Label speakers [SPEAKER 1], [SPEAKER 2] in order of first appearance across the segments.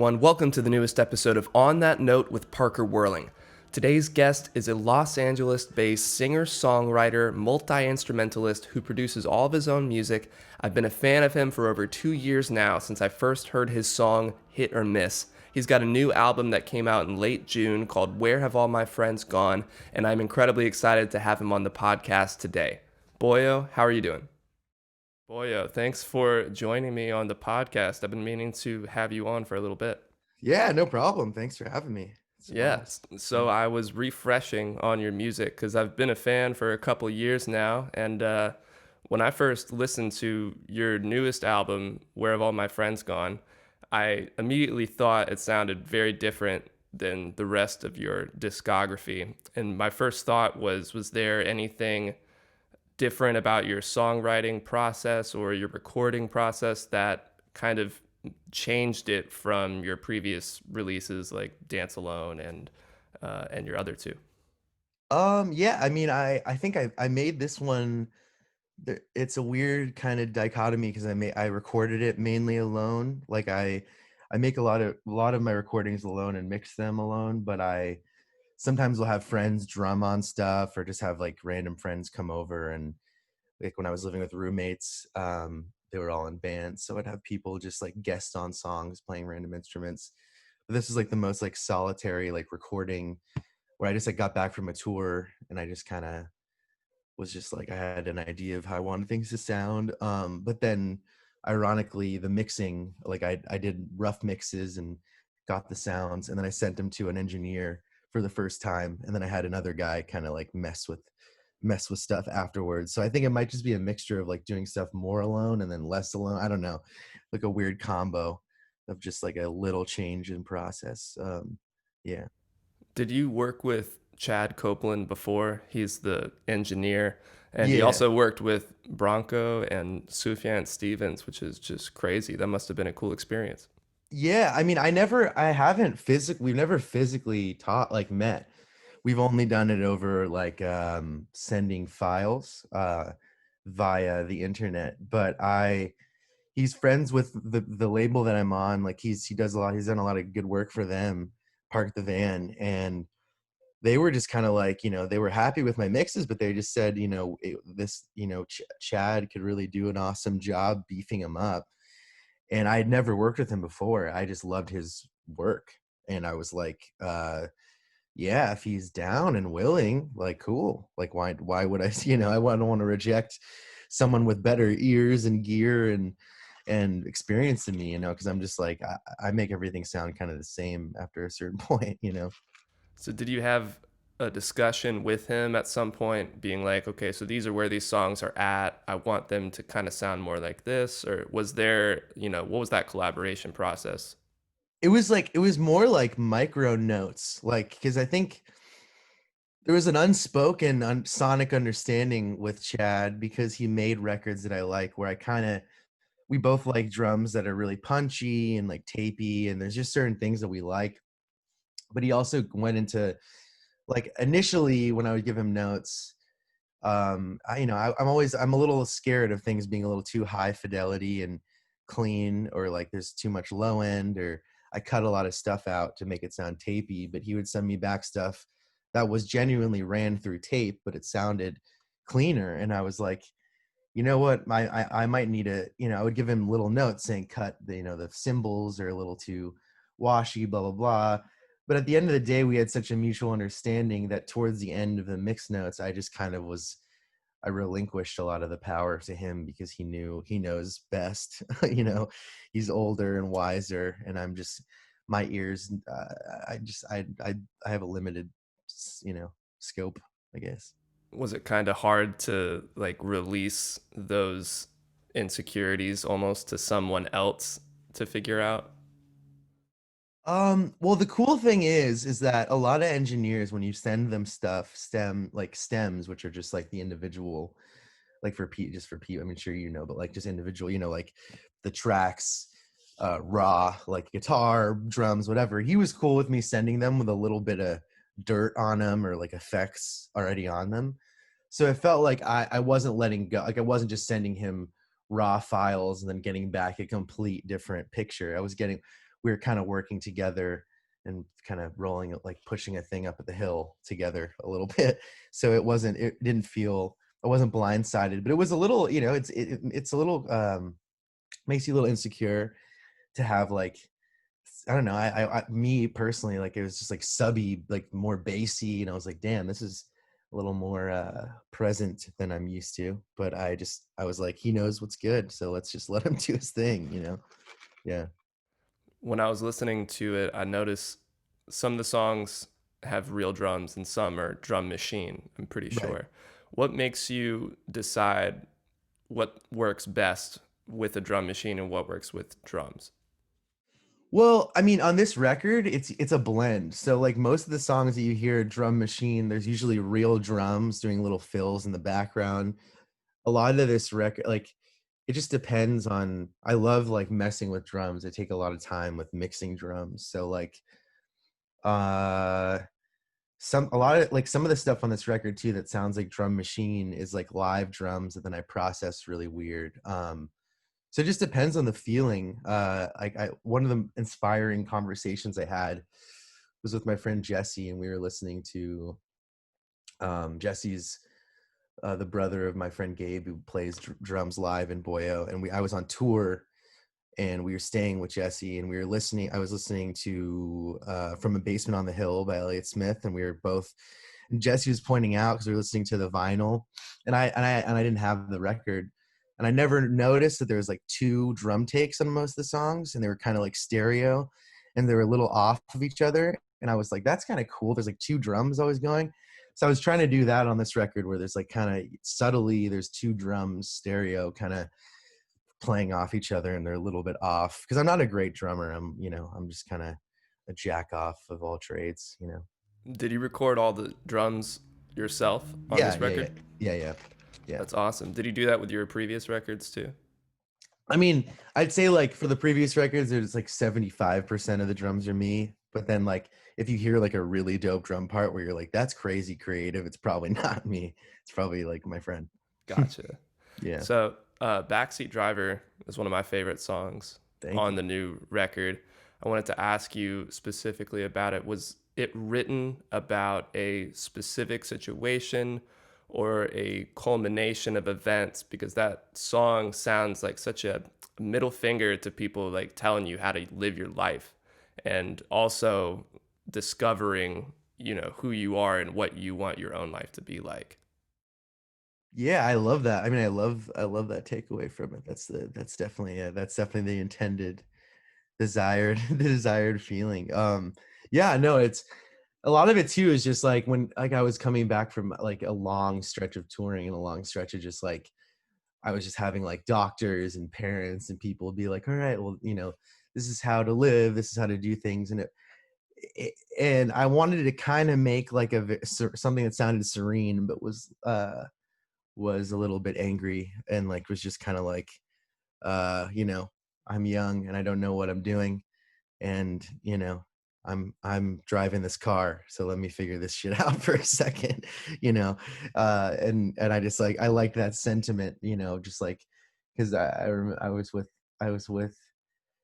[SPEAKER 1] everyone. Welcome to the newest episode of On That Note with Parker Whirling. Today's guest is a Los Angeles-based singer-songwriter, multi-instrumentalist who produces all of his own music. I've been a fan of him for over 2 years now since I first heard his song, Hit or Miss. He's got a new album that came out in late June called Where Have All My Friends Gone? And I'm incredibly excited to have him on the podcast today. BOYO, how are you doing? BOYO, thanks for joining me on the podcast. I've been meaning to have you on for a little bit.
[SPEAKER 2] Yeah, no problem. Thanks for having me. It's an honor.
[SPEAKER 1] Yes, so I was refreshing on your music because I've been a fan for a couple years now. And when I first listened to your newest album, Where Have All My Friends Gone? I immediately thought it sounded very different than the rest of your discography. And my first thought was there anything different about your songwriting process or your recording process that kind of changed it from your previous releases like Dance Alone and your other two?
[SPEAKER 2] Yeah, I think I made this one. It's a weird kind of dichotomy because I recorded it mainly alone. Like I make a lot of my recordings alone and mix them alone, but I sometimes will have friends drum on stuff or just have like random friends come over. And like when I was living with roommates, they were all in bands, so I'd have people just like guest on songs playing random instruments. But this is like the most like solitary like recording where I just like got back from a tour and I just kind of was just like I had an idea of how I wanted things to sound. But then ironically the mixing, like I did rough mixes and got the sounds, and then I sent them to an engineer for the first time, and then I had another guy kind of like mess with stuff afterwards. So I think it might just be a mixture of like doing stuff more alone and then less alone. I don't know, like a weird combo of just like a little change in process. Yeah.
[SPEAKER 1] Did you work with Chad Copeland before? He's the engineer, and he
[SPEAKER 2] Yeah.
[SPEAKER 1] also worked with Bronco and Sufjan Stevens, which is just crazy. That must have been a cool experience.
[SPEAKER 2] Yeah, we've never physically taught like met. We've only done it over like sending files via the internet. But he's friends with the label that I'm on. Like he's done a lot of good work for them, Park the Van, and they were just kind of like, they were happy with my mixes, but they just said, Chad could really do an awesome job beefing him up. And I had never worked with him before. I just loved his work. And I was like, yeah, if he's down and willing, like, cool. Like, why would I, I don't want to reject someone with better ears and gear and experience than me, because I'm just like, I make everything sound kind of the same after a certain point.
[SPEAKER 1] So did you have a discussion with him at some point being like, okay, so these are where these songs are at. I want them to kind of sound more like this? Or was there, what was that collaboration process?
[SPEAKER 2] It was more like micro notes, like, because I think there was an unspoken sonic understanding with Chad because he made records that I like, where we both like drums that are really punchy and like tapey, and there's just certain things that we like. But he also went into, like, initially when I would give him notes, I'm a little scared of things being a little too high fidelity and clean, or like there's too much low end, or I cut a lot of stuff out to make it sound tapey. But he would send me back stuff that was genuinely ran through tape, but it sounded cleaner. And I was like, you know what, I might need I would give him little notes saying cut the cymbals are a little too washy, blah blah blah. But at the end of the day, we had such a mutual understanding that towards the end of the mix notes, I just kind of I relinquished a lot of the power to him because he knows best. He's older and wiser, and I'm just, my ears, I have a limited, scope, I guess.
[SPEAKER 1] Was it kind of hard to like release those insecurities almost to someone else to figure out?
[SPEAKER 2] Well, the cool thing is that a lot of engineers, when you send them stuff, stems, which are just like the individual, like for Pete, just for Pete, I mean, sure, but like just individual, like the tracks, raw, like guitar, drums, whatever. He was cool with me sending them with a little bit of dirt on them or like effects already on them. So it felt like I wasn't letting go. Like I wasn't just sending him raw files and then getting back a complete different picture. I was getting we were kind of working together and kind of rolling it, like pushing a thing up at the hill together a little bit. So it didn't feel, I wasn't blindsided, but it was a little, it's a little, makes you a little insecure to have like, I don't know, me personally, like it was just like subby, like more bassy, and I was like, damn, this is a little more present than I'm used to. But I was like, he knows what's good, so let's just let him do his thing. Yeah.
[SPEAKER 1] When I was listening to it, I noticed some of the songs have real drums and some are drum machine, I'm pretty
[SPEAKER 2] Right.
[SPEAKER 1] sure. What makes you decide what works best with a drum machine and what works with drums?
[SPEAKER 2] Well, I mean, on this record, it's a blend. So like most of the songs that you hear drum machine, there's usually real drums doing little fills in the background. A lot of this record, like it just depends on, I love like messing with drums. I take a lot of time with mixing drums. So like uh a lot of like some of the stuff on this record too that sounds like drum machine is like live drums that then I process really weird. So it just depends on the feeling. One of the inspiring conversations I had was with my friend Jesse, and we were listening to Jesse's the brother of my friend Gabe, who plays drums live in BOYO, and I was on tour, and we were staying with Jesse, and we were listening. I was listening to "From a Basement on the Hill" by Elliott Smith, and we were both. And Jesse was pointing out because we were listening to the vinyl, and I didn't have the record, and I never noticed that there was like two drum takes on most of the songs, and they were kind of like stereo, and they were a little off of each other. And I was like, that's kind of cool. There's like two drums always going. So I was trying to do that on this record where there's like kind of subtly there's two drums stereo kind of playing off each other, and they're a little bit off because I'm not a great drummer. I'm just kind of a jack off of all trades.
[SPEAKER 1] Did you record all the drums yourself on
[SPEAKER 2] Yeah,
[SPEAKER 1] this
[SPEAKER 2] yeah, yeah,
[SPEAKER 1] record?
[SPEAKER 2] yeah, yeah, yeah.
[SPEAKER 1] That's awesome. Did you do that with your previous records too?
[SPEAKER 2] I mean, I'd say like for the previous records, there's like 75% of the drums are me. But then like if you hear like a really dope drum part where you're like, that's crazy creative, it's probably not me. It's probably like my friend.
[SPEAKER 1] Gotcha.
[SPEAKER 2] Yeah.
[SPEAKER 1] So, Backseat Driver is one of my favorite songs
[SPEAKER 2] Thank
[SPEAKER 1] on
[SPEAKER 2] you.
[SPEAKER 1] the new record. I wanted to ask you specifically about it. Was it written about a specific situation or a culmination of events? Because that song sounds like such a middle finger to people like telling you how to live your life and also discovering, who you are and what you want your own life to be like.
[SPEAKER 2] Yeah, I love that. I mean, I love that takeaway from it. That's definitely the intended desired the desired feeling. Yeah, no, it's a lot of it too is just like when like I was coming back from like a long stretch of touring and a long stretch of just like I was just having like doctors and parents and people be like, all right, well, this is how to live, this is how to do things. And I wanted to kind of make like something that sounded serene but was a little bit angry, and like was just kind of like uh you know I'm young and I don't know what I'm doing, and I'm driving this car, so let me figure this shit out for a second. And I like that sentiment, just like because I was with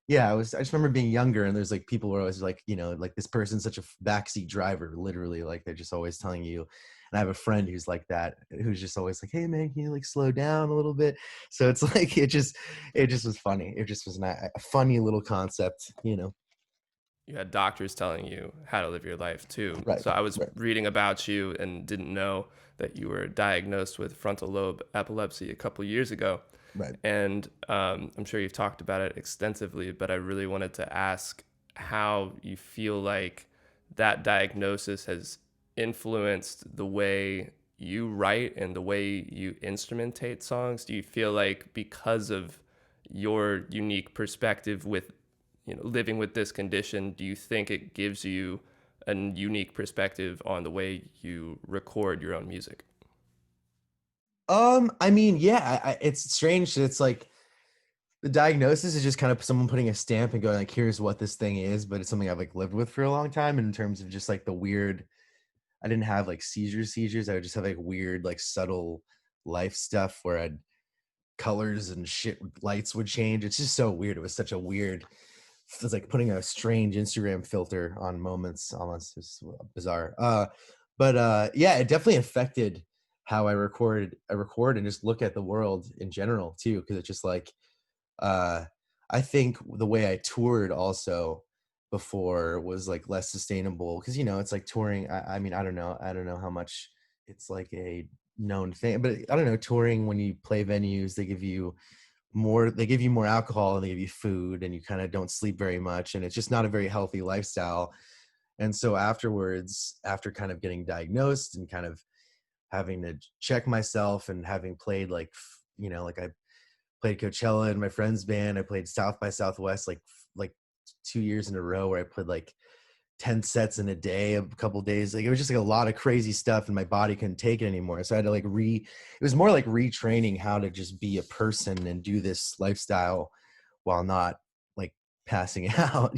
[SPEAKER 2] yeah, I just remember being younger, and there's like people were always like, like this person's such a backseat driver, literally, like they're just always telling you. And I have a friend who's like that, who's just always like, hey man, can you like slow down a little bit? So it's like it just was funny. It just was not a funny little concept.
[SPEAKER 1] You had doctors telling you how to live your life too.
[SPEAKER 2] Right,
[SPEAKER 1] So I was
[SPEAKER 2] right,
[SPEAKER 1] reading about you and didn't know that you were diagnosed with frontal lobe epilepsy a couple years ago.
[SPEAKER 2] right.
[SPEAKER 1] And I'm sure you've talked about it extensively, but I really wanted to ask how you feel like that diagnosis has influenced the way you write and the way you instrumentate songs. Do you feel like because of your unique perspective with living with this condition, do you think it gives you a unique perspective on the way you record your own music?
[SPEAKER 2] I mean, yeah, it's strange that it's like the diagnosis is just kind of someone putting a stamp and going like, here's what this thing is, but it's something I've like lived with for a long time in terms of just like the weird. I didn't have like seizures. I would just have like weird, like subtle life stuff where I'd colors and shit, lights would change. It's just so weird. It was such a weird it's like putting a strange Instagram filter on moments, almost. It's bizarre. But yeah, it definitely affected how I record and just look at the world in general too, because it's just like uh I think the way I toured also before was like less sustainable, because it's like touring. I mean, I don't know how much it's like a known thing, but I don't know, touring, when you play venues, they give you more alcohol and they give you food, and you kind of don't sleep very much, and it's just not a very healthy lifestyle. And so afterwards, after kind of getting diagnosed and kind of having to check myself, and having played like like I played Coachella in my friend's band, I played South by Southwest like 2 years in a row, where I played like 10 sets in a day, a couple days. Like, it was just like a lot of crazy stuff, and my body couldn't take it anymore. So I had to it was more like retraining how to just be a person and do this lifestyle while not like passing out,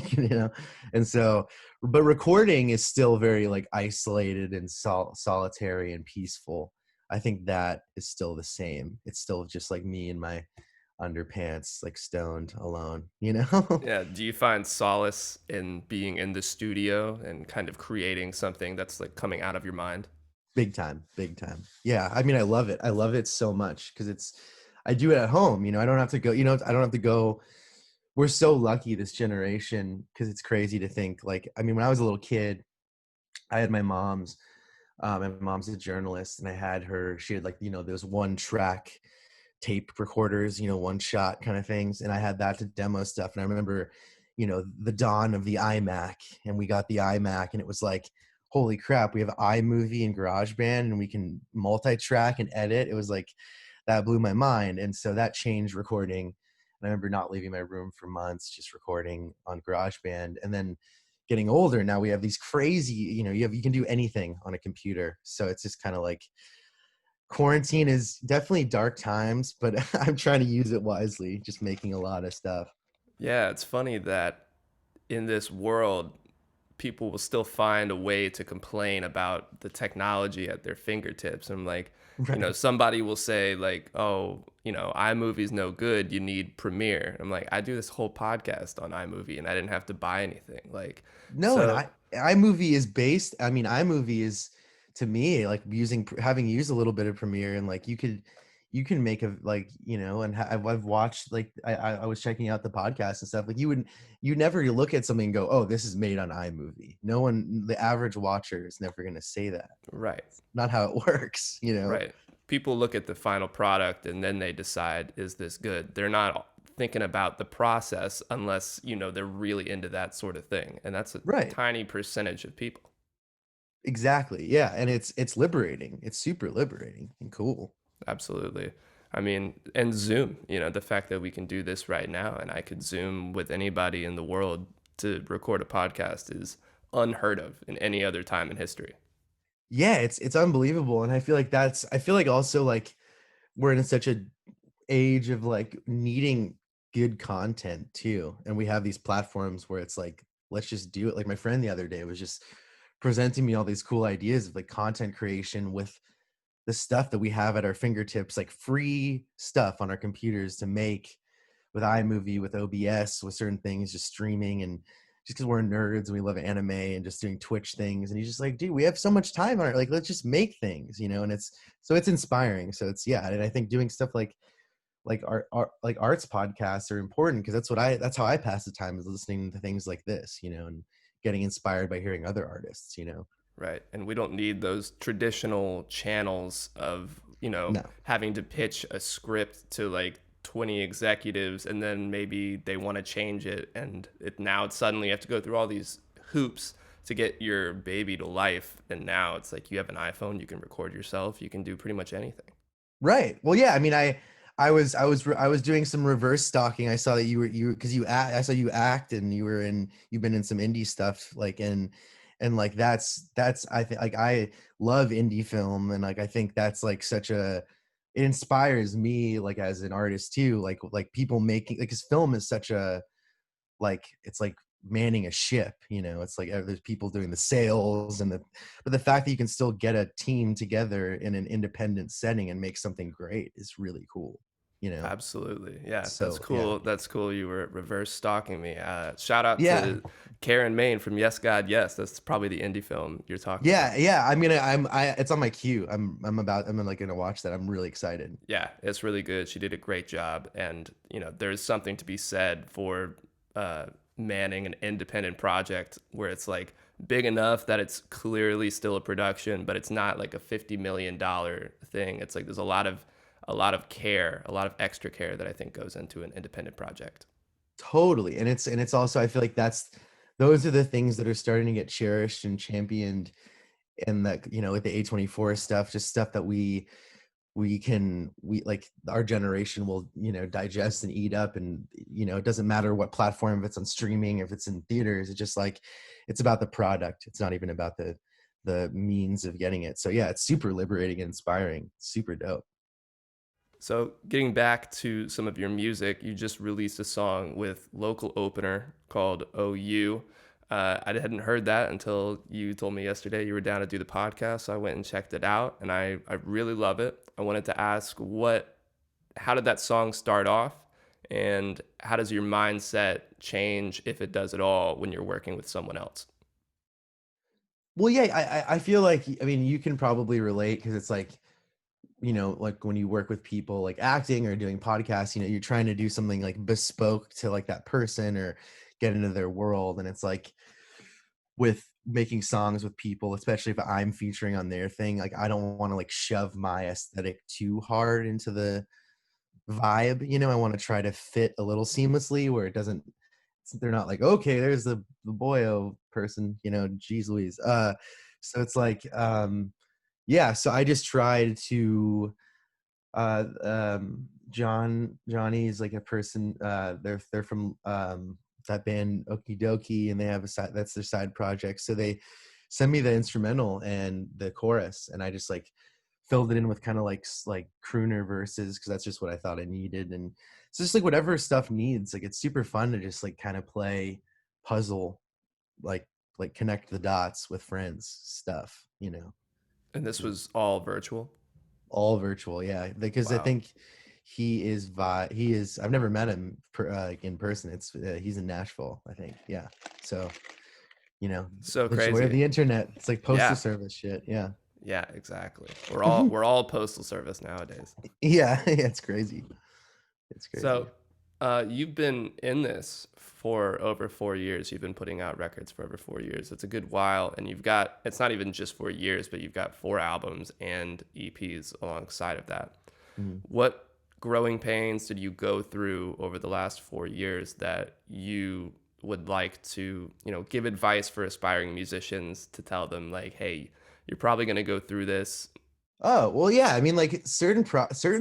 [SPEAKER 2] And so, but recording is still very like isolated and solitary and peaceful. I think that is still the same. It's still just like me in my underpants, like stoned alone.
[SPEAKER 1] Yeah, do you find solace in being in the studio and kind of creating something that's like coming out of your mind?
[SPEAKER 2] Big time, big time. Yeah, I mean, I love it. I love it so much, because I do it at home. I don't have to go. I don't have to go. We're so lucky, this generation, because it's crazy to think. Like, I mean, when I was a little kid, I had my mom's. My mom's a journalist, and I had her. She had like those one track tape recorders, one shot kind of things, and I had that to demo stuff. And I remember, the dawn of the iMac, and we got the iMac, and it was like, holy crap, we have iMovie and GarageBand, and we can multi-track and edit. It was like, that blew my mind. And so that changed recording. And I remember not leaving my room for months, just recording on GarageBand. And then getting older, now we have these crazy, you can do anything on a computer. So it's just kind of like, quarantine is definitely dark times, but I'm trying to use it wisely, just making a lot of stuff.
[SPEAKER 1] Yeah, it's funny that in this world, people will still find a way to complain about the technology at their fingertips. I'm like,
[SPEAKER 2] Right.
[SPEAKER 1] somebody will say like, "Oh, iMovie's no good. You need Premiere." I'm like, I do this whole podcast on iMovie, and I didn't have to buy anything. Like,
[SPEAKER 2] No, and
[SPEAKER 1] so
[SPEAKER 2] iMovie is based. I mean, iMovie is, to me, like, having used a little bit of Premiere, and like you can make a, like, and I've watched, like, I was checking out the podcast and stuff. Like, you never look at something and go, oh, this is made on iMovie. No one, the average watcher, is never going to say that.
[SPEAKER 1] right,
[SPEAKER 2] Not how it works.
[SPEAKER 1] right. People look at the final product and then they decide, is this good? They're not thinking about the process unless, they're really into that sort of thing. And that's a
[SPEAKER 2] Right.
[SPEAKER 1] tiny percentage of people.
[SPEAKER 2] Exactly. Yeah, and it's liberating. It's super liberating and cool.
[SPEAKER 1] Absolutely. I mean, and Zoom, the fact that we can do this right now and I could Zoom with anybody in the world to record a podcast is unheard of in any other time in history.
[SPEAKER 2] Yeah, it's unbelievable, and I feel like also, like, we're in such a age of like needing good content too, and we have these platforms where it's like, let's just do it. Like, my friend the other day was just presenting me all these cool ideas of like content creation with the stuff that we have at our fingertips, like free stuff on our computers to make with iMovie, with OBS, with certain things, just streaming. And just because we're nerds and we love anime and just doing Twitch things, and he's just like, dude, we have so much time on it, like, let's just make things. And it's inspiring. So it's, yeah, and I think doing stuff like art like arts podcasts are important, because that's how I pass the time, is listening to things like this, and getting inspired by hearing other artists.
[SPEAKER 1] Right. And we don't need those traditional channels of,
[SPEAKER 2] No.
[SPEAKER 1] having to pitch a script to like 20 executives and then maybe they want to change it. And now it's suddenly you have to go through all these hoops to get your baby to life. And now it's like you have an iPhone, you can record yourself, you can do pretty much anything.
[SPEAKER 2] Right. Well, yeah. I mean, I was doing some reverse stalking. I saw that because I saw you act, and you've been in some indie stuff, like, and like that's I think, like, I love indie film, and like I think that's like it inspires me, like, as an artist too, like people making, like, because film is such a, like, it's like manning a ship. It's like, there's people doing the sales but the fact that you can still get a team together in an independent setting and make something great is really cool. you know.
[SPEAKER 1] Absolutely. Yeah, that's
[SPEAKER 2] So yeah.
[SPEAKER 1] cool. That's cool. You were reverse stalking me. Shout out
[SPEAKER 2] Yeah.
[SPEAKER 1] to Karen Main from Yes God Yes. That's probably the indie film you're talking
[SPEAKER 2] Yeah,
[SPEAKER 1] about.
[SPEAKER 2] yeah. It's on my queue. I'm like gonna watch that. I'm really excited.
[SPEAKER 1] Yeah, it's really good. She did a great job, and there's something to be said for uh, manning an independent project where it's like big enough that it's clearly still a production, but it's not like a $50 million thing. It's like there's a lot of care, a lot of extra care that I think goes into an independent project.
[SPEAKER 2] Totally. And it's also, I feel like those are the things that are starting to get cherished and championed, and that, with the A24 stuff, just stuff that we like our generation will, digest and eat up. And it doesn't matter what platform, if it's on streaming, if it's in theaters, it's just like it's about the product. It's not even about the means of getting it. So yeah, it's super liberating and inspiring. Super dope.
[SPEAKER 1] So, getting back to some of your music, you just released a song with local opener called OU. I hadn't heard that until you told me yesterday you were down to do the podcast. So I went and checked it out, and I really love it. I wanted to ask how did that song start off, and how does your mindset change, if it does at all, when you're working with someone else?
[SPEAKER 2] Well, yeah, I feel like, I mean, you can probably relate, because it's like, like when you work with people like acting or doing podcasts, you're trying to do something like bespoke to like that person, or get into their world. And it's like with making songs with people, especially if I'm featuring on their thing, like I don't want to like shove my aesthetic too hard into the vibe. I want to try to fit a little seamlessly, where it doesn't, they're not like, okay, there's the boyo person, geez Louise. So it's like, yeah, so I just tried to, Johnny is like a person, they're from that band Okie Dokie, and they have a side, that's their side project. So they send me the instrumental and the chorus, and I just like filled it in with kind of like crooner verses, because that's just what I thought I needed. And it's just like whatever stuff needs, like it's super fun to just like kind of play puzzle, like connect the dots with friends stuff,
[SPEAKER 1] And this was all virtual.
[SPEAKER 2] all virtual. Yeah, because I
[SPEAKER 1] Wow,
[SPEAKER 2] think he is I've never met him in person. It's he's in Nashville, I think. Yeah. So, you know
[SPEAKER 1] so
[SPEAKER 2] the joy of
[SPEAKER 1] crazy.
[SPEAKER 2] the internet. It's like postal
[SPEAKER 1] Yeah,
[SPEAKER 2] service shit. Yeah.
[SPEAKER 1] yeah, exactly. We're all postal service nowadays.
[SPEAKER 2] Yeah. Yeah, it's crazy. It's crazy.
[SPEAKER 1] So, you've been in this for over 4 years. You've been putting out records for over 4 years. It's a good while, and it's not even just 4 years, but you've got 4 albums and EPs alongside of that.
[SPEAKER 2] Mhm.
[SPEAKER 1] What growing pains did you go through over the last 4 years that you would like to, give advice for aspiring musicians, to tell them, like, hey, you're probably going to go through this.
[SPEAKER 2] Oh, well, yeah. I mean, like certain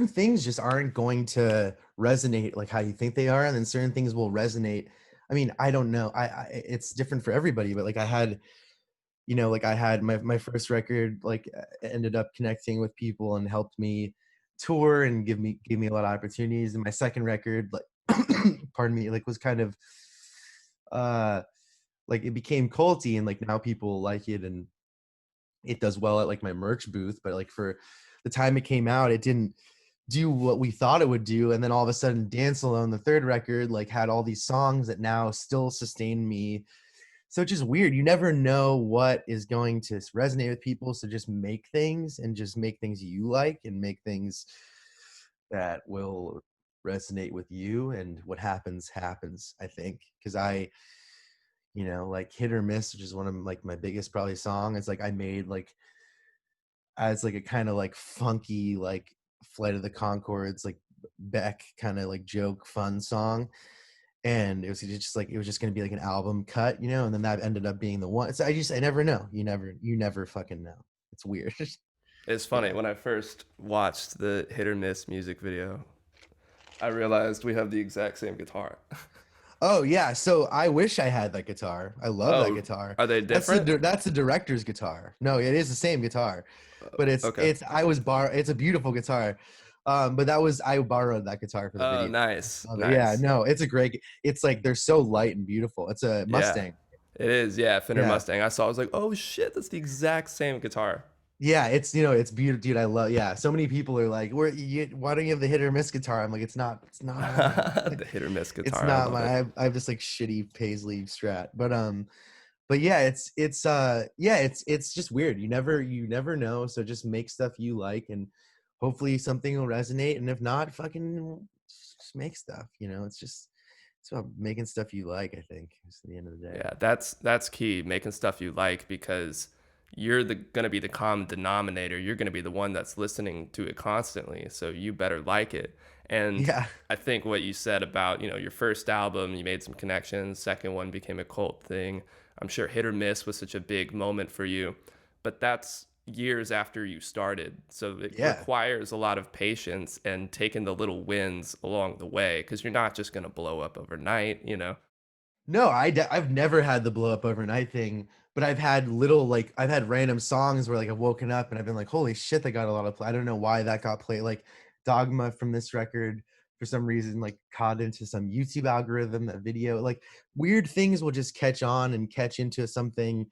[SPEAKER 2] things just aren't going to resonate like how you think they are, and then certain things will resonate. I mean, I don't know. It's different for everybody, but like I had my first record, like ended up connecting with people and helped me tour and gave me a lot of opportunities. And my second record, like pardon me, like was kind of uh like it became culty, and like now people like it, and it does well at like my merch booth. But like for the time it came out, it didn't do what we thought it would do. And then all of a sudden, Dance Alone, the third record, like had all these songs that now still sustain me. So it's just weird. You never know what is going to resonate with people. So just make things, and just make things you like, and make things that will resonate with you. And what happens happens, I think. Because like Hit or Miss, which is one of like my biggest probably song, it's like I made like as like a kind of like funky, like Flight of the Concords, like Beck kind of like joke fun song. And it was just going to be like an album cut, and then that ended up being the one. So I never know. You never fucking know. It's weird.
[SPEAKER 1] It's funny,
[SPEAKER 2] Yeah.
[SPEAKER 1] when I first watched the Hit or Miss music video, I realized we have the exact same guitar.
[SPEAKER 2] Oh yeah. So I wish I had that guitar. I love that
[SPEAKER 1] Oh,
[SPEAKER 2] guitar.
[SPEAKER 1] are they
[SPEAKER 2] That's the
[SPEAKER 1] different?
[SPEAKER 2] that's the director's guitar. No, it is the same guitar, but it's
[SPEAKER 1] Okay.
[SPEAKER 2] it's I was it's a beautiful guitar. But I borrowed that guitar for the
[SPEAKER 1] Oh,
[SPEAKER 2] video.
[SPEAKER 1] nice,
[SPEAKER 2] Love it. Yeah,
[SPEAKER 1] nice.
[SPEAKER 2] no, it's like they're so light and beautiful. It's a
[SPEAKER 1] Yeah,
[SPEAKER 2] Mustang.
[SPEAKER 1] it is. Yeah, Fender
[SPEAKER 2] Yeah.
[SPEAKER 1] Mustang. I saw. I was like, oh shit, that's the exact same guitar.
[SPEAKER 2] Yeah, it's it's beautiful, dude. I love. Yeah, so many people are like, why don't you have the hit or miss guitar?" I'm like, it's not mine.
[SPEAKER 1] The hit or miss
[SPEAKER 2] It's
[SPEAKER 1] guitar, I
[SPEAKER 2] not
[SPEAKER 1] love
[SPEAKER 2] mine.
[SPEAKER 1] it.
[SPEAKER 2] I have this like shitty Paisley Strat, but yeah, yeah, it's just weird. You never know. So just make stuff you like, and hopefully something will resonate. And if not, fucking just make stuff. It's about making stuff you like. I think is the end of the day.
[SPEAKER 1] Yeah, that's key, making stuff you like because you're the gonna be the common denominator. You're gonna be the one that's listening to it constantly, so you better like it. And
[SPEAKER 2] Yeah.
[SPEAKER 1] I think what you said about, your first album, you made some connections, second one became a cult thing. I'm sure Hit or Miss was such a big moment for you, but that's years after you started. So it
[SPEAKER 2] Yeah.
[SPEAKER 1] requires a lot of patience and taking the little wins along the way because you're not just gonna blow up overnight.
[SPEAKER 2] No, I've never had the blow up overnight thing, but I've had little like I've had random songs where like I've woken up and I've been like, holy shit, that got a lot of play. I don't know why that got played. Like Dogma from this record, for some reason, like caught into some YouTube algorithm, that video. Like weird things will just catch on and catch into something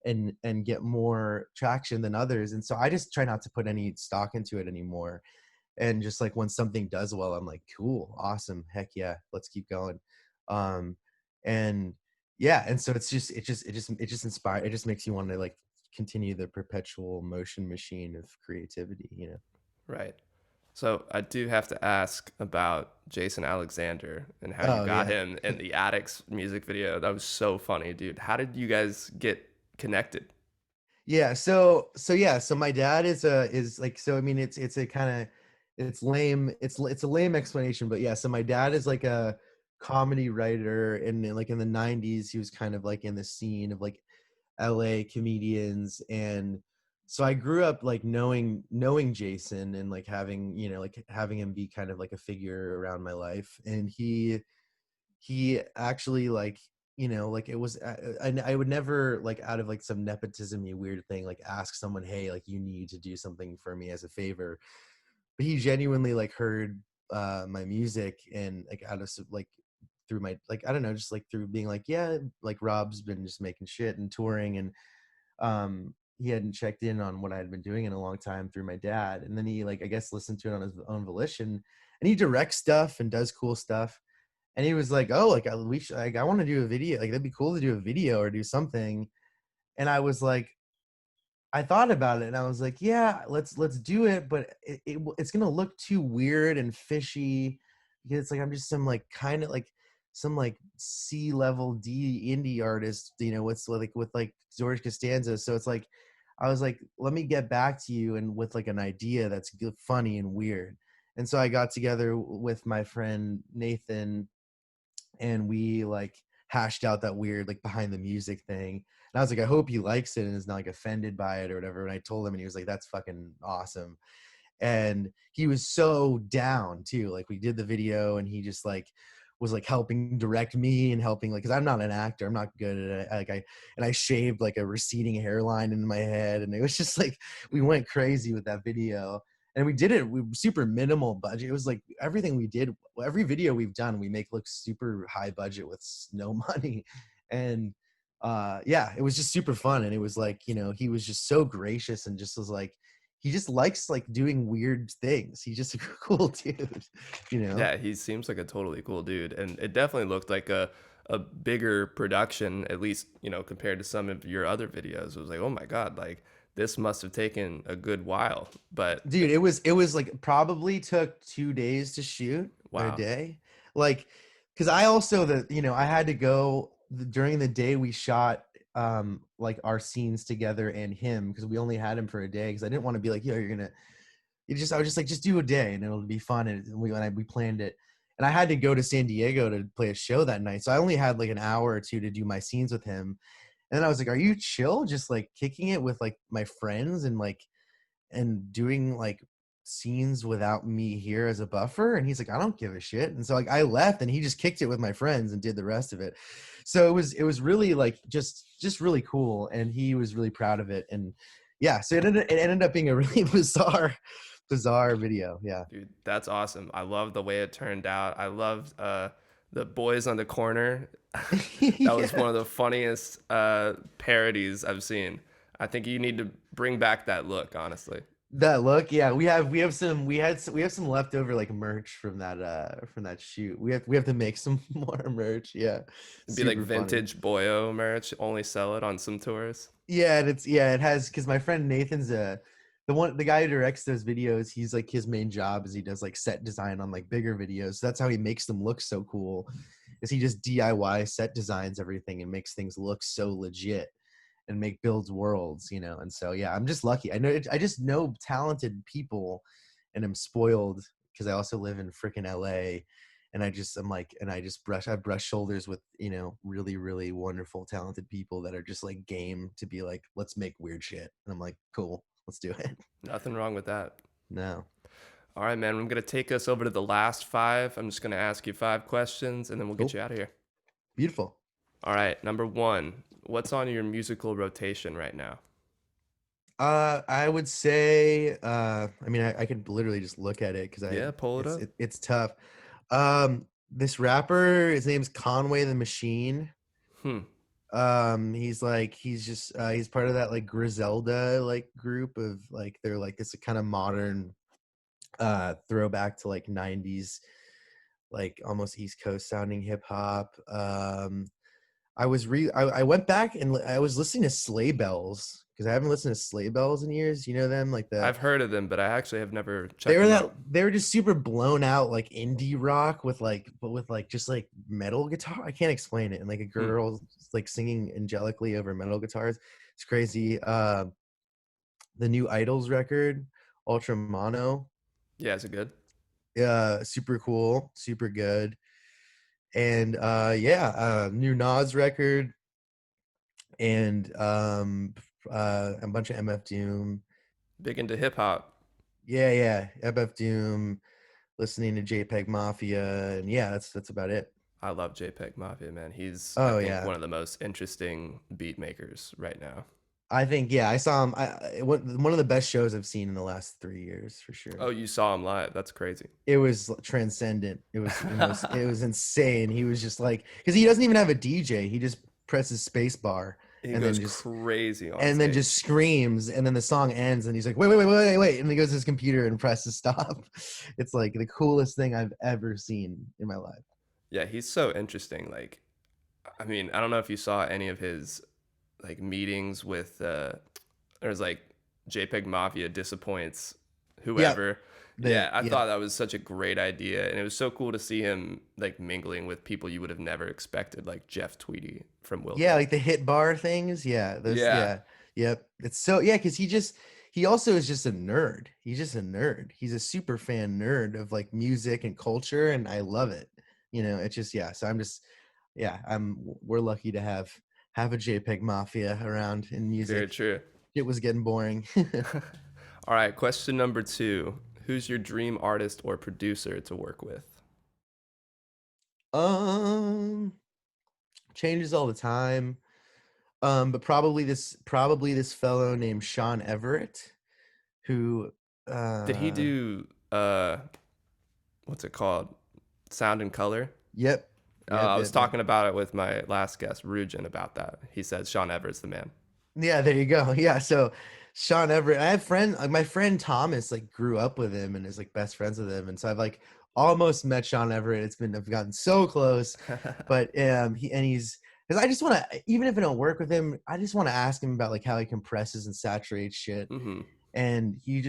[SPEAKER 2] and get more traction than others. And so I just try not to put any stock into it anymore. And just like when something does well, I'm like, cool, awesome, heck yeah, let's keep going. um and yeah, and so it just inspire it just makes you want to like continue the perpetual motion machine of creativity.
[SPEAKER 1] Right. So I do have to ask about Jason Alexander and how you
[SPEAKER 2] Oh
[SPEAKER 1] got
[SPEAKER 2] yeah.
[SPEAKER 1] him in the Addicts music video. That was so funny, dude. How did you guys get connected?
[SPEAKER 2] Yeah, so my dad is like, so I mean, it's a kind of, it's lame, it's a lame explanation, but yeah, so my dad is like a comedy writer, and like in the 90s he was kind of like in the scene of like LA comedians. And so I grew up like knowing Jason, and like having, like having him be kind of like a figure around my life. And he actually like, like it was, I would never like out of like some nepotism weird thing like ask someone, hey, like you need to do something for me as a favor. But he genuinely like heard my music, and like out of like through my, like, I don't know, just like through being like, yeah, like Rob's been just making shit and touring. And he hadn't checked in on what I had been doing in a long time through my dad. And then he, like, I guess listened to it on his own volition. And he directs stuff and does cool stuff. And he was like, oh, like I want to do a video, like that'd be cool to do a video or do something. And I was like, I thought about it and I was like, yeah, let's do it, but it's gonna look too weird and fishy, because it's like I'm just some like kind of like some like C-level D indie artist, what's like with like George Costanza. So it's like I was like, let me get back to you and with like an idea that's good, funny and weird. And so I got together with my friend Nathan, and we like hashed out that weird like behind the music thing. And I was like, I hope he likes it and is not like offended by it or whatever. And I told him, and he was like, that's fucking awesome. And he was so down too. Like we did the video, and he just like was like helping direct me and helping, like, because I'm not an actor, I'm not good at it. Like I shaved like a receding hairline in my head, and it was just like we went crazy with that video. And we did it, we super minimal budget. It was like everything we did, every video we've done, we make look super high budget with no money. And yeah, it was just super fun. And it was like, he was just so gracious and just was like, he just likes like doing weird things. He's just a cool dude, you know?
[SPEAKER 1] Yeah, he seems like a totally cool dude, and it definitely looked like a bigger production, at least compared to some of your other videos. It was like, oh my god, like this must have taken a good while. But
[SPEAKER 2] Dude, it was like probably took 2 days to shoot, or a
[SPEAKER 1] wow,
[SPEAKER 2] day. Like, because I also, I had to go during the day we shot like our scenes together and him, because we only had him for a day, because I didn't want to be like, yo, you're gonna, I was just like, just do a day and it'll be fun. And we planned it. And I had to go to San Diego to play a show that night. So I only had like an hour or two to do my scenes with him. And then I was like, are you chill? Just like kicking it with like my friends and like, and doing like scenes without me here as a buffer. And he's like, I don't give a shit. And so like I left, and he just kicked it with my friends and did the rest of it. So it was really like just really cool, and he was really proud of it. And yeah, so it ended up being a really bizarre video. Yeah.
[SPEAKER 1] dude, that's awesome. I love the way it turned out. I loved the boys on the corner. That was
[SPEAKER 2] Yeah.
[SPEAKER 1] one of the funniest parodies I've seen. I think you need to bring back that look, honestly.
[SPEAKER 2] That look, yeah, we have some leftover like merch from that shoot. We have to make some more merch. Yeah,
[SPEAKER 1] It'd be like
[SPEAKER 2] super funny.
[SPEAKER 1] vintage BOYO merch, only sell it on some tours.
[SPEAKER 2] Yeah, and it has because my friend Nathan's the guy who directs those videos. He's like his main job is he does like set design on like bigger videos. So that's how he makes them look so cool. Is he just DIY set designs everything and makes things look so legit and make builds worlds, you know. And so yeah, I'm just lucky. I just know talented people, and I'm spoiled because I also live in freaking LA, and I'm like, and I brush shoulders with, you know, really really wonderful talented people that are just like game to be like, let's make weird shit, and I'm like, cool, let's do it.
[SPEAKER 1] Nothing wrong with that.
[SPEAKER 2] No.
[SPEAKER 1] All right, man. I'm gonna take us over to the last five. I'm just gonna ask you five questions, and then we'll get
[SPEAKER 2] Cool.
[SPEAKER 1] you out of here.
[SPEAKER 2] Beautiful.
[SPEAKER 1] All right. Number one. What's on your musical rotation right now?
[SPEAKER 2] I would say, I mean, I could literally just look at it because
[SPEAKER 1] Yeah, pull it up.
[SPEAKER 2] it's tough. This rapper, his name's Conway the Machine.
[SPEAKER 1] Hmm.
[SPEAKER 2] He's like, he's part of that like Griselda like group of like, they're like this kind of modern, throwback to like 90s, like almost East Coast sounding hip hop. I went back and I was listening to Sleigh Bells because I haven't listened to Sleigh Bells in years. You know them, like
[SPEAKER 1] I've heard of them, but I actually have never checked
[SPEAKER 2] they were
[SPEAKER 1] them
[SPEAKER 2] that
[SPEAKER 1] out.
[SPEAKER 2] they were just super blown out like indie rock with like, but with like just like metal guitar. I can't explain it. And like a
[SPEAKER 1] Hmm.
[SPEAKER 2] girl like singing angelically over metal guitars. It's crazy. The new Idols record, Ultra Mono.
[SPEAKER 1] Yeah, is it good?
[SPEAKER 2] Super cool, super good. And yeah, new Nas record, and a bunch of MF Doom.
[SPEAKER 1] Big into hip hop.
[SPEAKER 2] Yeah, yeah, MF Doom, listening to JPEG Mafia, and yeah, that's about it.
[SPEAKER 1] I love JPEG Mafia, man. He's, I
[SPEAKER 2] Oh
[SPEAKER 1] think,
[SPEAKER 2] yeah,
[SPEAKER 1] one of the most interesting beat makers right now.
[SPEAKER 2] I think, yeah, I saw him. One of the best shows I've seen in the last 3 years for
[SPEAKER 1] Oh,
[SPEAKER 2] sure.
[SPEAKER 1] you saw him live. That's crazy.
[SPEAKER 2] It was transcendent. It was insane. He was just like, because he doesn't even have a DJ. He just presses space bar
[SPEAKER 1] He
[SPEAKER 2] and
[SPEAKER 1] goes crazy on
[SPEAKER 2] then
[SPEAKER 1] stage.
[SPEAKER 2] just screams, and then the song ends and he's like, wait, and he goes to his computer and presses stop. It's like the coolest thing I've ever seen in my life.
[SPEAKER 1] Yeah, he's so interesting. Like, I mean, I don't know if you saw any of his like meetings with there's like JPEG Mafia disappoints
[SPEAKER 2] Yeah,
[SPEAKER 1] whoever. Yeah, I thought that was such a great idea, and it was so cool to see him like mingling with people you would have never expected, like Jeff Tweedy from
[SPEAKER 2] yeah,
[SPEAKER 1] Wilco.
[SPEAKER 2] like the hit bar things. Yeah, those.
[SPEAKER 1] Yeah,
[SPEAKER 2] Yeah, yep. It's so, yeah, because he also is just a nerd. He's just a nerd. He's a super fan nerd of like music and culture, and I love it. You know, it's just, yeah. So I'm just, yeah, we're lucky to have a JPEG Mafia around in
[SPEAKER 1] very
[SPEAKER 2] music.
[SPEAKER 1] true.
[SPEAKER 2] It was getting boring.
[SPEAKER 1] All right, question number two. Who's your dream artist or producer to work with?
[SPEAKER 2] um, Changes all the time. But probably this fellow named Sean Everett, who
[SPEAKER 1] Did he
[SPEAKER 2] uh
[SPEAKER 1] do what's it called? Sound and color?
[SPEAKER 2] yep,
[SPEAKER 1] I
[SPEAKER 2] yep,
[SPEAKER 1] was
[SPEAKER 2] yep, yep.
[SPEAKER 1] talking about it with my last guest, Rugen, about that. He said Sean Everett's the man.
[SPEAKER 2] Yeah, there you go. Yeah, so Sean Everett, I have my friend Thomas like grew up with him and is like best friends with him, and so I've like almost met Sean Everett. I've gotten so close, but he's because I just want to, even if I don't work with him, I just want to ask him about like how he compresses and saturates shit.
[SPEAKER 1] Hmm.
[SPEAKER 2] And he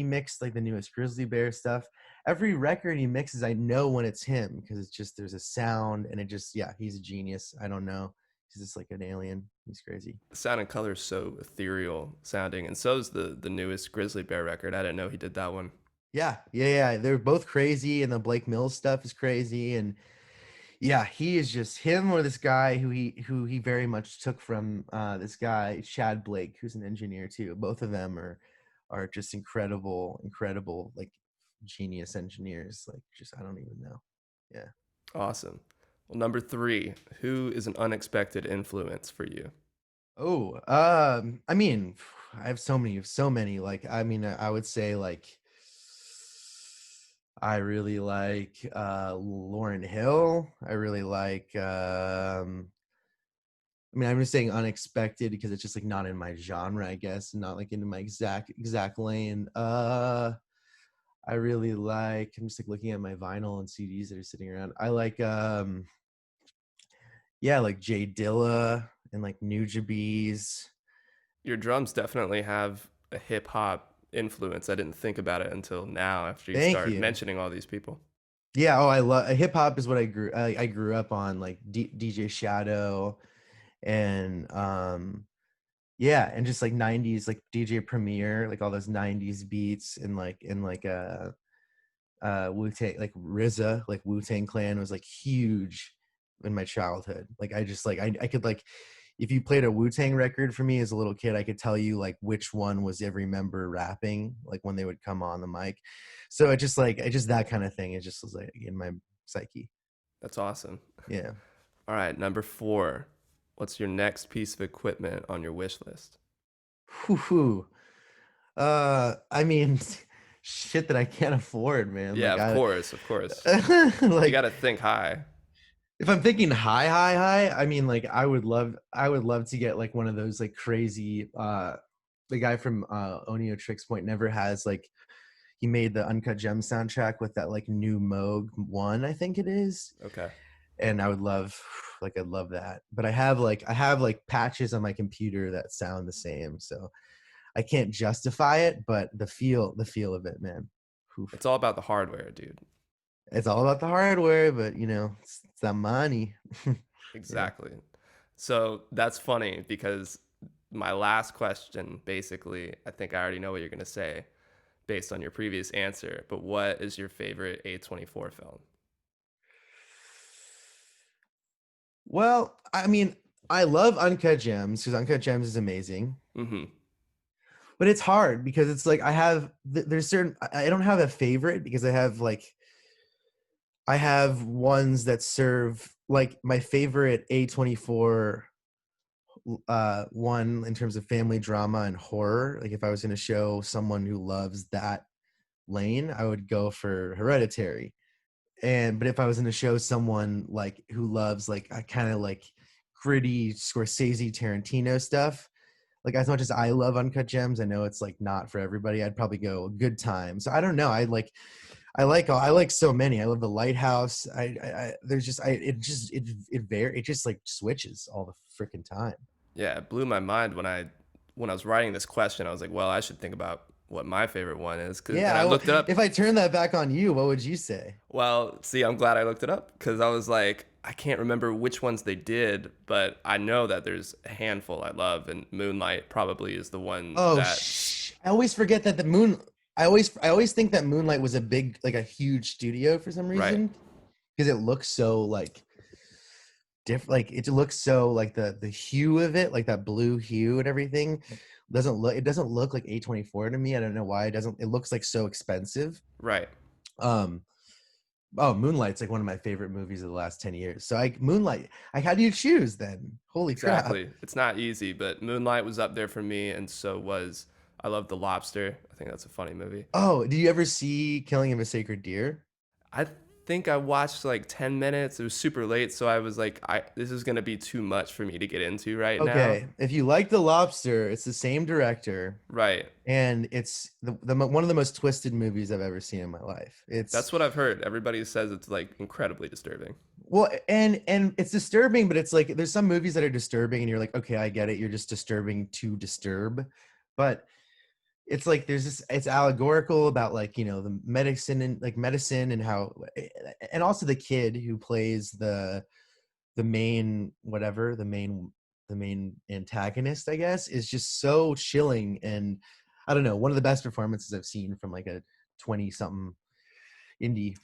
[SPEAKER 2] mixed like the newest Grizzly Bear stuff. Every record he mixes, I know when it's him because it's just, there's a sound, and it just, yeah, he's a genius. I don't know, he's just like an alien. He's crazy.
[SPEAKER 1] The sound and color is so ethereal sounding, and so is the newest Grizzly Bear record. I didn't know he did that one.
[SPEAKER 2] Yeah, yeah, yeah, they're both crazy, and the Blake Mills stuff is crazy. And yeah, he is just him, or this guy who he very much took from this guy Chad Blake, who's an engineer too. Both of them are just incredible, like genius engineers. Like, just, I don't even know. Yeah.
[SPEAKER 1] Awesome. Well, number three, who is an unexpected influence for you?
[SPEAKER 2] Oh, I mean, I have so many. Like, I mean, I would say like I really like Lauren Hill. I really like I mean, I'm just saying unexpected because it's just like not in my genre, I guess, not like into my exact lane. I really like. I'm just like looking at my vinyl and CDs that are sitting around. I like, yeah, like Jay Dilla and like Nujabes.
[SPEAKER 1] Your drums definitely have a hip hop influence. I didn't think about it until now after you
[SPEAKER 2] Thank
[SPEAKER 1] start
[SPEAKER 2] you.
[SPEAKER 1] mentioning all these people.
[SPEAKER 2] Yeah. Oh, I love hip hop is what I grew up on, like DJ Shadow and yeah, and just like 90s like DJ Premier, like all those 90s beats and like Wu-Tang, like RZA, like Wu-Tang Clan was like huge in my childhood. Like I just like I could like if you played a Wu-Tang record for me as a little kid, I could tell you like which one was every member rapping, like when they would come on the mic. So it just that kind of thing. It just was like in my psyche.
[SPEAKER 1] That's awesome.
[SPEAKER 2] Yeah.
[SPEAKER 1] All right, number 4. What's your next piece of equipment on your wish list?
[SPEAKER 2] Whew. I mean, shit that I can't afford, man.
[SPEAKER 1] Yeah,
[SPEAKER 2] Like
[SPEAKER 1] of
[SPEAKER 2] I,
[SPEAKER 1] course, of course. You got
[SPEAKER 2] like
[SPEAKER 1] to think high.
[SPEAKER 2] if I'm thinking high, I mean, like I would love to get like one of those like crazy. The guy from Onio Tricks Point never has like he made the Uncut Gem soundtrack with that like new Moog one, I think it is,
[SPEAKER 1] Okay.
[SPEAKER 2] and I would love like I'd love that. But I have like patches on my computer that sound the same, so I can't justify it, but the feel of it, man. Oof.
[SPEAKER 1] It's all about the hardware, dude.
[SPEAKER 2] It's all about the hardware, but it's that money. Yeah.
[SPEAKER 1] Exactly. So that's funny because my last question, basically, I think I already know what you're going to say based on your previous answer, but what is your favorite A24 film?
[SPEAKER 2] Well, I mean, I love Uncut Gems because Uncut Gems is amazing,
[SPEAKER 1] Mm-hmm.
[SPEAKER 2] but it's hard because it's like there's certain I don't have a favorite because I have ones that serve like my favorite A24 one in terms of family drama and horror. Like if I was going to show someone who loves that lane, I would go for Hereditary. And but if I was going to show someone like who loves like a kind of like gritty Scorsese Tarantino stuff, like as much as I love Uncut Gems, I know it's like not for everybody. I'd probably go Good Time. So I don't know. I like so many. I love The Lighthouse. There's just I it just like switches all the freaking time.
[SPEAKER 1] Yeah, it blew my mind when I was writing this question. I was like, well, I should think about what my favorite one is, and I looked it
[SPEAKER 2] If
[SPEAKER 1] up.
[SPEAKER 2] I turn that back on you, what would you say?
[SPEAKER 1] Well, see, I'm glad I looked it up because I was like, I can't remember which ones they did, but I know that there's a handful I love, and Moonlight probably is the one
[SPEAKER 2] Oh,
[SPEAKER 1] that.
[SPEAKER 2] I always forget that the moon. I always think that Moonlight was a big, like a huge studio for some
[SPEAKER 1] Right,
[SPEAKER 2] reason because it looks so like different. Like it looks so like the hue of it, like that blue hue and everything, doesn't look like A24 to me. I don't know why it doesn't. It looks like so expensive.
[SPEAKER 1] right.
[SPEAKER 2] Um. Oh, Moonlight's like one of my favorite movies of the last 10 years. So Moonlight. How do you choose then? Holy crap!
[SPEAKER 1] Exactly. It's not easy, but Moonlight was up there for me, and so was I love The Lobster. I think that's a funny movie.
[SPEAKER 2] Oh, do you ever see Killing of a Sacred Deer?
[SPEAKER 1] I think I watched like 10 minutes. It was super late, so I was like, this is gonna be too much for me to get into right now.
[SPEAKER 2] Okay, if you like The Lobster, it's the same director,
[SPEAKER 1] Right.
[SPEAKER 2] and it's one of the most twisted movies I've ever seen in my life. It's
[SPEAKER 1] That's what I've heard. Everybody says it's like incredibly disturbing.
[SPEAKER 2] well, and it's disturbing, but it's like there's some movies that are disturbing, and you're like, okay, I get it. You're just disturbing to disturb, but it's like there's this. It's allegorical about like the medicine and how, and also the kid who plays the main whatever the main antagonist, I guess, is just so chilling. And I don't know, one of the best performances I've seen from like a 20 something indie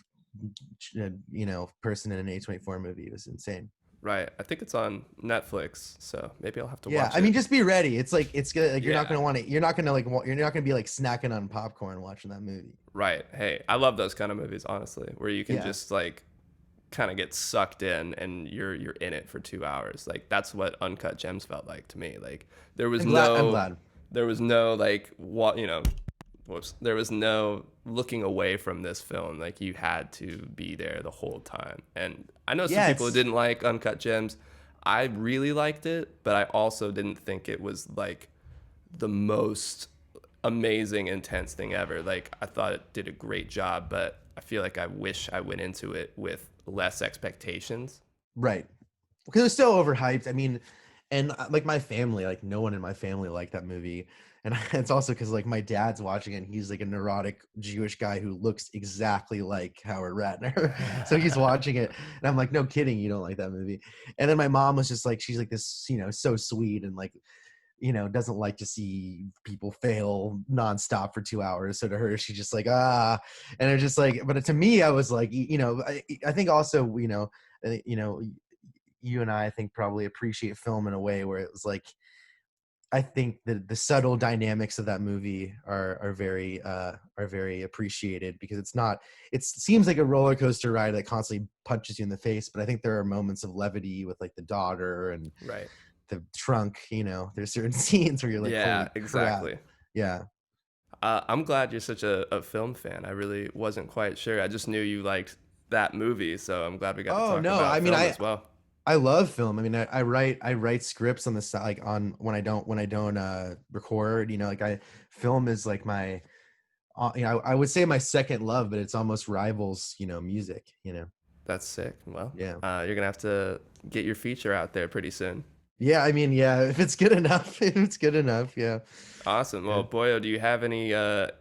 [SPEAKER 2] person in an A24 movie. It was insane.
[SPEAKER 1] Right. I think it's on Netflix, so maybe I'll have to
[SPEAKER 2] Yeah,
[SPEAKER 1] watch
[SPEAKER 2] I mean,
[SPEAKER 1] it.
[SPEAKER 2] just be ready. It's like it's gonna like
[SPEAKER 1] Yeah.
[SPEAKER 2] you're not gonna like you're not gonna be like snacking on popcorn watching that movie.
[SPEAKER 1] Right. Hey, I love those kind of movies, honestly, where you can
[SPEAKER 2] Yeah,
[SPEAKER 1] just like kind of get sucked in and you're in it for 2 hours. Like that's what Uncut Gems felt like to me. Like there was
[SPEAKER 2] I'm
[SPEAKER 1] no
[SPEAKER 2] glad.
[SPEAKER 1] there was no like what whoops, there was no looking away from this film. Like you had to be there the whole time. And I know some
[SPEAKER 2] Yeah,
[SPEAKER 1] people who
[SPEAKER 2] it's
[SPEAKER 1] didn't like Uncut Gems. I really liked it, but I also didn't think it was like the most amazing, intense thing ever. Like, I thought it did a great job, but I feel like I wish I went into it with less expectations.
[SPEAKER 2] Right. Because it was so overhyped. I mean, and like my family, like no one in my family liked that movie. And it's also because like my dad's watching it and he's like a neurotic Jewish guy who looks exactly like Howard Ratner. So he's watching it and I'm like, no kidding, you don't like that movie. And then my mom was just like, she's like this, so sweet and like, doesn't like to see people fail nonstop for 2 hours. So to her, she's just like, and it's just like, but to me, I was like, I think also, uh, you know, you and I think probably appreciate film in a way where it was like, I think the subtle dynamics of that movie are very appreciated because it seems like a roller coaster ride that constantly punches you in the face, but I think there are moments of levity with like the daughter and
[SPEAKER 1] Right.
[SPEAKER 2] the trunk. There's certain scenes where you're like,
[SPEAKER 1] Yeah,
[SPEAKER 2] holy crap.
[SPEAKER 1] exactly.
[SPEAKER 2] Yeah.
[SPEAKER 1] I'm glad you're such a film fan. I really wasn't quite sure. I just knew you liked that movie, so I'm glad we got to
[SPEAKER 2] Oh
[SPEAKER 1] talk
[SPEAKER 2] no, I
[SPEAKER 1] about
[SPEAKER 2] mean,
[SPEAKER 1] film
[SPEAKER 2] I
[SPEAKER 1] as well.
[SPEAKER 2] I love film. I mean, I write scripts on the side, like on when I don't record. Like I film is like my I would say my second love, but it's almost rivals music.
[SPEAKER 1] That's sick. Well,
[SPEAKER 2] Yeah.
[SPEAKER 1] you're gonna have to get your feature out there pretty soon.
[SPEAKER 2] Yeah, I mean, yeah, if it's good enough, if it's good enough, yeah.
[SPEAKER 1] Awesome.
[SPEAKER 2] Yeah.
[SPEAKER 1] Well, Boyo, do you have any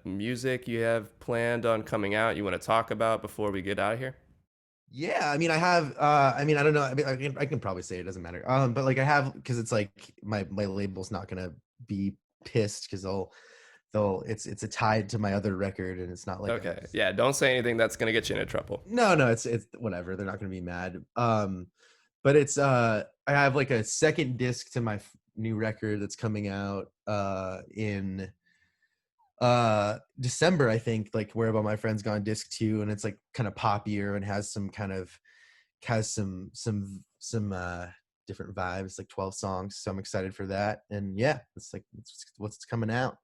[SPEAKER 1] music you have planned on coming out you want to talk about before we get out of here?
[SPEAKER 2] Yeah, I mean, I mean, I don't know. I mean, I can probably say it doesn't matter. But like I have because it's like my label's not gonna be pissed because they'll it's a tied to my other record and it's not like I'm
[SPEAKER 1] Okay.
[SPEAKER 2] just
[SPEAKER 1] Yeah, don't say anything that's gonna get you into trouble.
[SPEAKER 2] no, it's whatever. They're not gonna be mad. But it's I have like a second disc to my new record that's coming out in December, I think, like Where About My Friends Gone disc 2, and it's like kind of poppier and has some kind of has some different vibes, like 12 songs. So I'm excited for that. And yeah, it's what's coming out.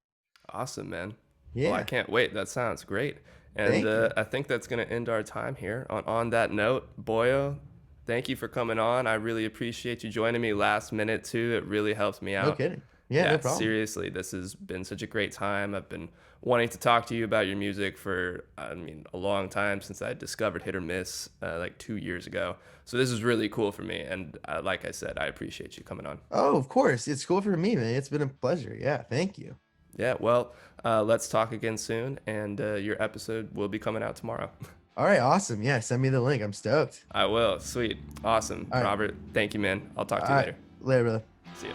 [SPEAKER 1] Awesome, man. Well, I
[SPEAKER 2] Yeah.
[SPEAKER 1] can't wait. That sounds great. And
[SPEAKER 2] Thank you.
[SPEAKER 1] I think that's going to end our time here. On that note, Boyo, thank you for coming on. I really appreciate you joining me last minute, too. It really helps me
[SPEAKER 2] No
[SPEAKER 1] out.
[SPEAKER 2] kidding. Yeah, no
[SPEAKER 1] Yeah,
[SPEAKER 2] problem.
[SPEAKER 1] seriously, this has been such a great time. I've been wanting to talk to you about your music for, I mean, a long time since I discovered Hit or Miss like 2 years ago. So this is really cool for me. And like I said, I appreciate you coming on.
[SPEAKER 2] Oh, of course. It's cool for me, man. It's been a pleasure. Yeah, thank you.
[SPEAKER 1] Yeah, well, let's talk again soon, and your episode will be coming out tomorrow.
[SPEAKER 2] All right, awesome. Yeah, send me the link. I'm stoked.
[SPEAKER 1] I will. Sweet. Awesome.
[SPEAKER 2] All right.
[SPEAKER 1] Robert, thank you, man. I'll talk
[SPEAKER 2] All
[SPEAKER 1] to you
[SPEAKER 2] right.
[SPEAKER 1] later.
[SPEAKER 2] Later, brother.
[SPEAKER 1] See you.